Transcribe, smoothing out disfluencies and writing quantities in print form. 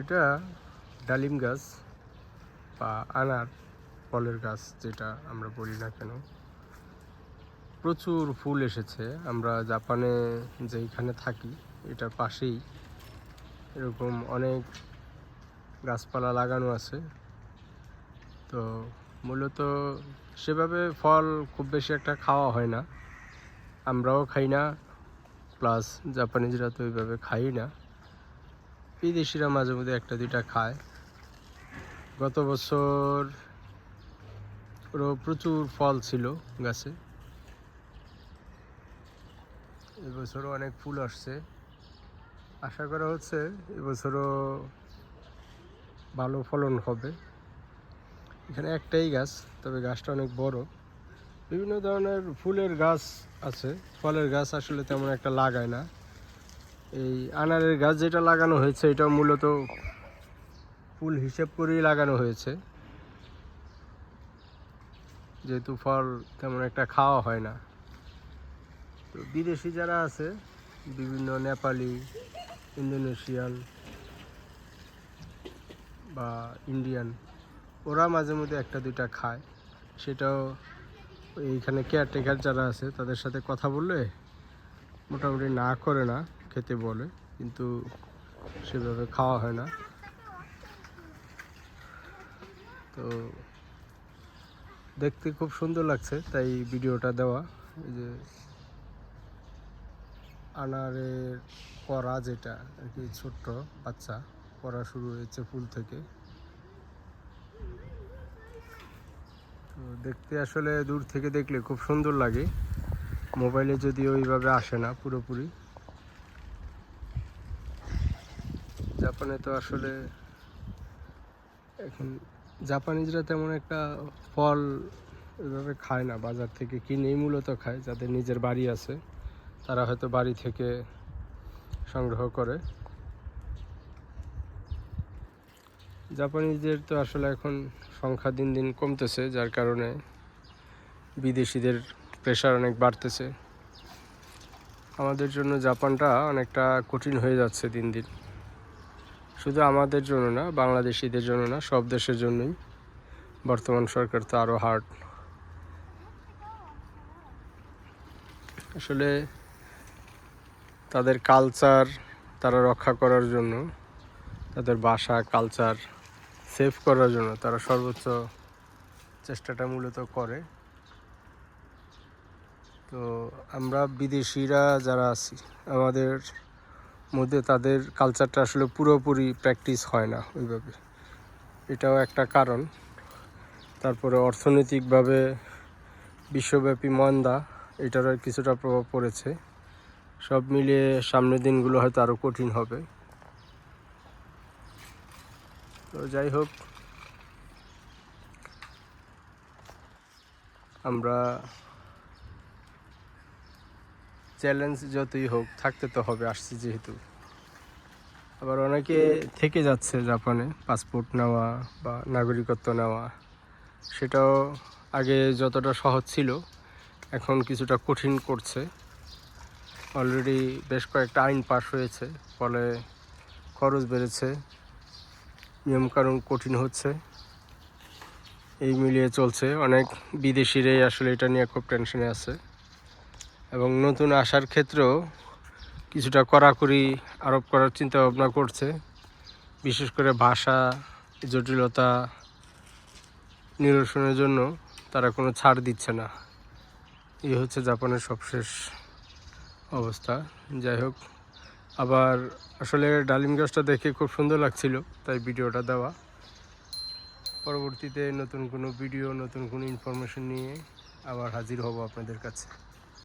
এটা ডালিম গাছ বা আনার ফলের গাছ, যেটা আমরা বলি না কেন। প্রচুর ফুল এসেছে। আমরা জাপানে যেখানে থাকি এটার পাশেই এরকম অনেক গাছপালা লাগানো আছে। তো মূলত সেভাবে ফল খুব বেশি একটা খাওয়া হয় না, আমরাও খাই না, প্লাস জাপানিজরা তো ওইভাবে খাই না। বিদেশিরা মাঝে মধ্যে একটা দুইটা খায়। গত বছর ওরও প্রচুর ফল ছিল গাছে, এবছরও অনেক ফুল আসছে। আশা করা হচ্ছে এবছরও ভালো ফলন হবে। এখানে একটাই গাছ, তবে গাছটা অনেক বড়। বিভিন্ন ধরনের ফুলের গাছ আছে, ফলের গাছ আসলে তেমন একটা লাগায় না। এই আনারের গাছ যেটা লাগানো হয়েছে এটা মূলত ফুল হিসেব করেই লাগানো হয়েছে, যেহেতু ফল তেমন একটা খাওয়া হয় না। তো বিদেশি যারা আছে, বিভিন্ন নেপালি, ইন্দোনেশিয়ান বা ইন্ডিয়ান, ওরা মাঝে মধ্যে একটা দুইটা খায়। সেটাও এইখানে কেয়ারটেকার যারা আছে তাদের সাথে কথা বললে মোটামুটি না করে না, খেতে বলে, কিন্তু সেভাবে খাওয়া হয় না। তো দেখতে খুব সুন্দর লাগছে, তাই ভিডিওটা দেওয়া। এই যে আনারের করা, যেটা আর কি ছোট্ট বাচ্চা, করা শুরু হয়েছে ফুল থেকে। তো দেখতে আসলে দূর থেকে দেখলে খুব সুন্দর লাগে, মোবাইলে যদিও ওইভাবে আসে না পুরোপুরি। জাপানে তো আসলে এখন জাপানিজরা তেমন একটা ফল ওইভাবে খায় না, বাজার থেকে কিনেই মূলত খায়। যাদের নিজের বাড়ি আছে তারা হয়তো বাড়ি থেকে সংগ্রহ করে। জাপানিজদের তো আসলে এখন সংখ্যা দিন দিন কমতেছে, যার কারণে বিদেশিদের প্রেশার অনেক বাড়তেছে। আমাদের জন্য জাপানটা অনেকটা কঠিন হয়ে যাচ্ছে দিন দিন। শুধু আমাদের জন্য না, বাংলাদেশিদের জন্য না, সব দেশের জন্যই। বর্তমান সরকার তো আরও হার্ড। আসলে তাদের কালচার তারা রক্ষা করার জন্য, তাদের ভাষা কালচার সেভ করার জন্য তারা সর্বোচ্চ চেষ্টাটা মূলত করে। তো আমরা বিদেশিরা যারা আছি, আমাদের মধ্যে তাদের কালচারটা আসলে পুরোপুরি প্র্যাকটিস হয় না ওইভাবে, এটাও একটা কারণ। তারপরে অর্থনৈতিকভাবে বিশ্বব্যাপী মন্দা, এটারও কিছুটা প্রভাব পড়েছে। সব মিলিয়ে সামনের দিনগুলো হয়তো আরও কঠিন হবে। তো যাই হোক, আমরা চ্যালেঞ্জ যতই হোক থাকতে তো হবে, আসছি যেহেতু। আবার অনেকে থেকে যাচ্ছে জাপানে, পাসপোর্ট নেওয়া বা নাগরিকত্ব নেওয়া, সেটাও আগে যতটা সহজ ছিল এখন কিছুটা কঠিন করছে। অলরেডি বেশ কয়েকটা আইন পাস হয়েছে, ফলে খরচ বেড়েছে, নিয়মকানুন কঠিন হচ্ছে। এই মিলিয়ে চলছে। অনেক বিদেশিরাই আসলে এটা নিয়ে খুব টেনশনে আছে, এবং নতুন আসার ক্ষেত্রেও কিছুটা কড়াকড়ি আরোপ করার চিন্তা ভাবনা করছে। বিশেষ করে ভাষা জটিলতা নিরসনের জন্য তারা কোনো ছাড় দিচ্ছে না। এই হচ্ছে জাপানের সবশেষ অবস্থা। যাই হোক, আবার আসলে ডালিম গাছটা দেখে খুব সুন্দর লাগছিল, তাই ভিডিওটা দেওয়া। পরবর্তীতে নতুন কোনো ভিডিও, নতুন কোনো ইনফরমেশন নিয়ে আবার হাজির হব আপনাদের কাছে।